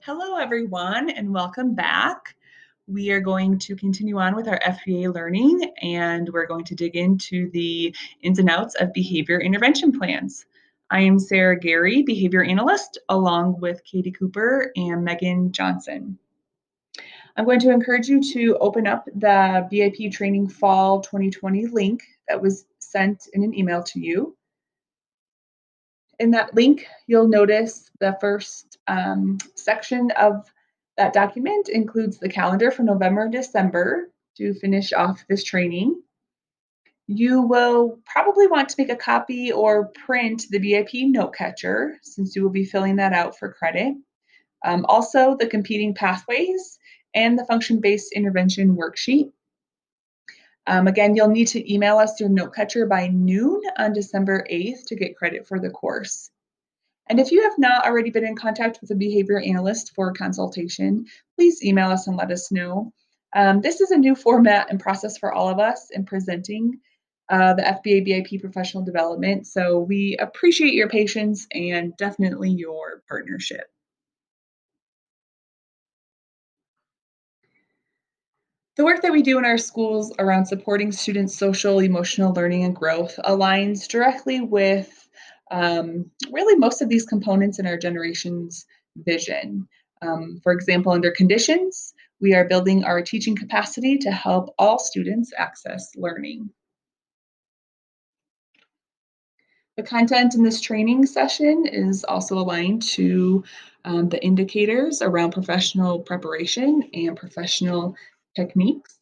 Hello, everyone, and welcome back. We are going to continue on with our FBA learning, and we're going to dig into the ins and outs of behavior intervention plans. I am Sarah Gary, Behavior Analyst, along with Katie Cooper and Megan Johnson. I'm going to encourage you to open up the BIP Training Fall 2020 link that was sent in an email to you. In that link, you'll notice the first section of that document includes the calendar for November and December to finish off this training. You will probably want to make a copy or print the BIP note catcher since you will be filling that out for credit. Also, the competing pathways and the function-based intervention worksheet. Again, you'll need to email us your note catcher by noon on December 8th to get credit for the course. And if you have not already been in contact with a behavior analyst for consultation, please email us and let us know. This is a new format and process for all of us in presenting the FBA BIP professional development. So we appreciate your patience and definitely your partnership. The work that we do in our schools around supporting students' social, emotional learning and growth aligns directly with really most of these components in our generation's vision. For example, under conditions, we are building our teaching capacity to help all students access learning. The content in this training session is also aligned to the indicators around professional preparation and professional techniques.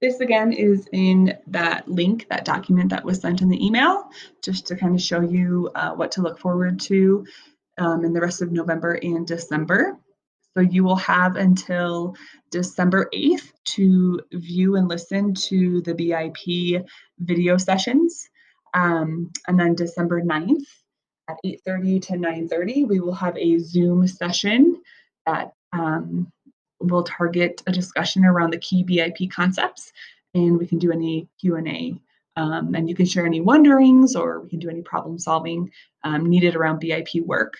This again is in that link, that document that was sent in the email, just to kind of show you what to look forward to in the rest of November and December. So you will have until December 8th to view and listen to the BIP video sessions. And then December 9th at 8:30 to 9:30, we will have a Zoom session that will target a discussion around the key BIP concepts, and we can do any Q&A. And you can share any wonderings, or we can do any problem solving needed around BIP work.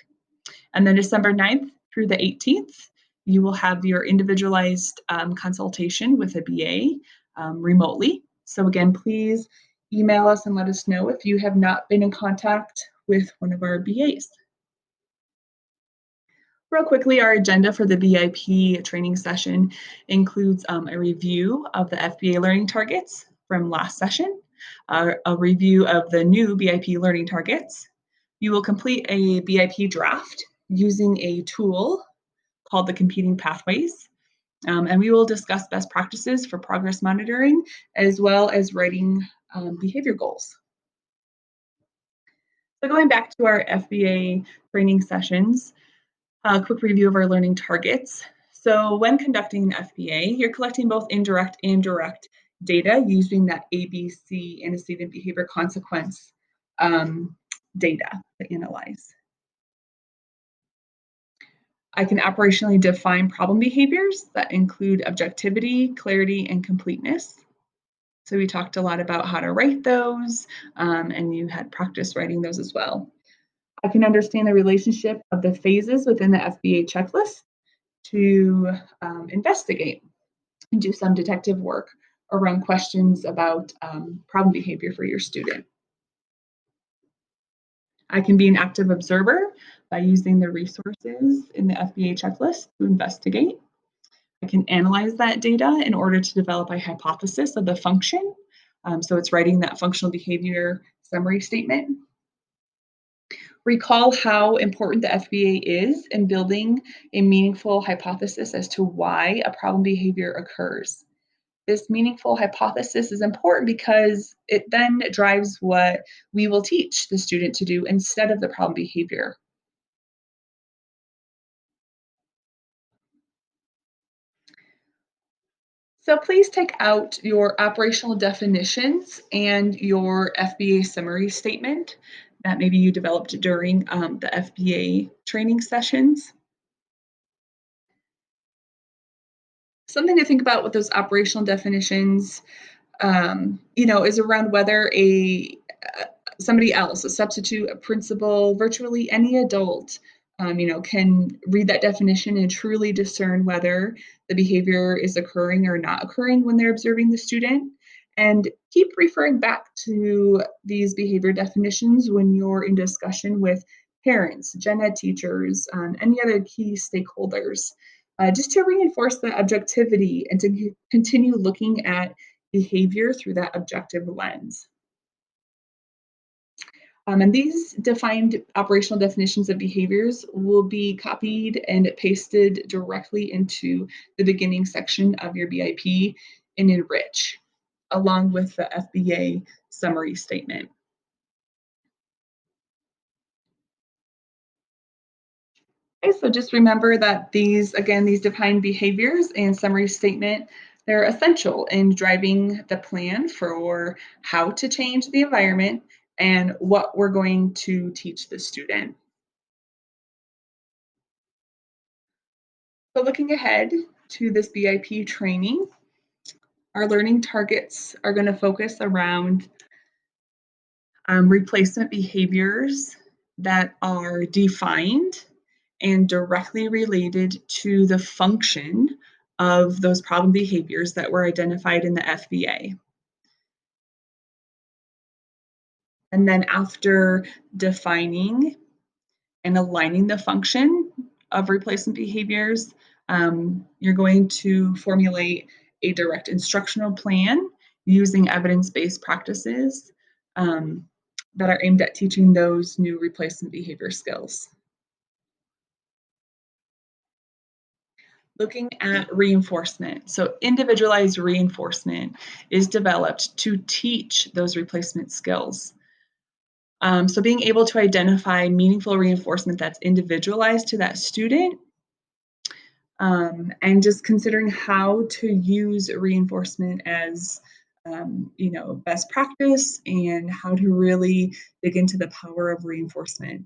And then December 9th through the 18th, you will have your individualized consultation with a BA remotely. So again, please email us and let us know if you have not been in contact with one of our BAs. Real quickly, our agenda for the BIP training session includes a review of the FBA learning targets from last session, a review of the new BIP learning targets. You will complete a BIP draft using a tool called the competing pathways. And we will discuss best practices for progress monitoring as well as writing behavior goals. So going back to our FBA training sessions, a quick review of our learning targets. So when conducting an FBA, you're collecting both indirect and direct data using that ABC antecedent behavior consequence data to analyze. I can operationally define problem behaviors that include objectivity, clarity, and completeness. So we talked a lot about how to write those, and you had practice writing those as well. I can understand the relationship of the phases within the FBA checklist to investigate and do some detective work around questions about problem behavior for your student. I can be an active observer by using the resources in the FBA checklist to investigate. I can analyze that data in order to develop a hypothesis of the function. So it's writing that functional behavior summary statement. Recall how important the FBA is in building a meaningful hypothesis as to why a problem behavior occurs. This meaningful hypothesis is important because it then drives what we will teach the student to do instead of the problem behavior. So please take out your operational definitions and your FBA summary statement that maybe you developed during the FBA training sessions. Something to think about with those operational definitions, is around whether somebody else, a substitute, a principal, virtually any adult, can read that definition and truly discern whether the behavior is occurring or not occurring when they're observing the student. And keep referring back to these behavior definitions when you're in discussion with parents, gen ed teachers, any other key stakeholders, just to reinforce that objectivity and to continue looking at behavior through that objective lens. And these defined operational definitions of behaviors will be copied and pasted directly into the beginning section of your BIP in Enrich, along with the FBA summary statement. Okay, so just remember that these defined behaviors and summary statement, they're essential in driving the plan for how to change the environment and what we're going to teach the student. So looking ahead to this BIP training, our learning targets are going to focus around replacement behaviors that are defined and directly related to the function of those problem behaviors that were identified in the FBA. And then after defining and aligning the function of replacement behaviors, you're going to formulate a direct instructional plan using evidence-based practices um, that are aimed at teaching those new replacement behavior skills. Looking at reinforcement. So individualized reinforcement is developed to teach those replacement skills. So being able to identify meaningful reinforcement that's individualized to that student, and just considering how to use reinforcement as best practice and how to really dig into the power of reinforcement.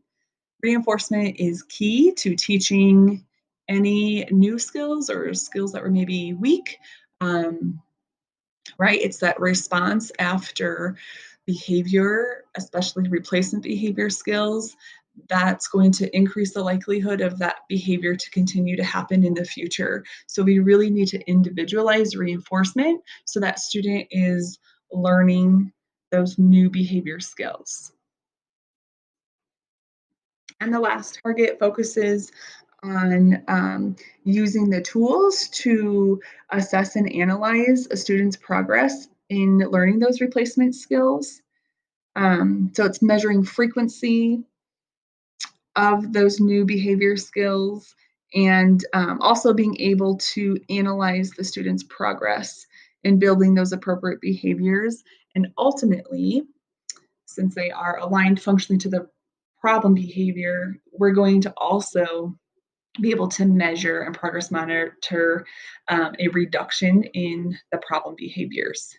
Reinforcement is key to teaching any new skills or skills that were maybe weak. Um, right? It's that response after behavior, especially replacement behavior skills, that's going to increase the likelihood of that behavior to continue to happen in the future. So we really need to individualize reinforcement so that student is learning those new behavior skills. And the last target focuses on using the tools to assess and analyze a student's progress in learning those replacement skills. So it's measuring frequency of those new behavior skills and also being able to analyze the student's progress in building those appropriate behaviors. And ultimately, since they are aligned functionally to the problem behavior, we're going to also be able to measure and progress monitor a reduction in the problem behaviors.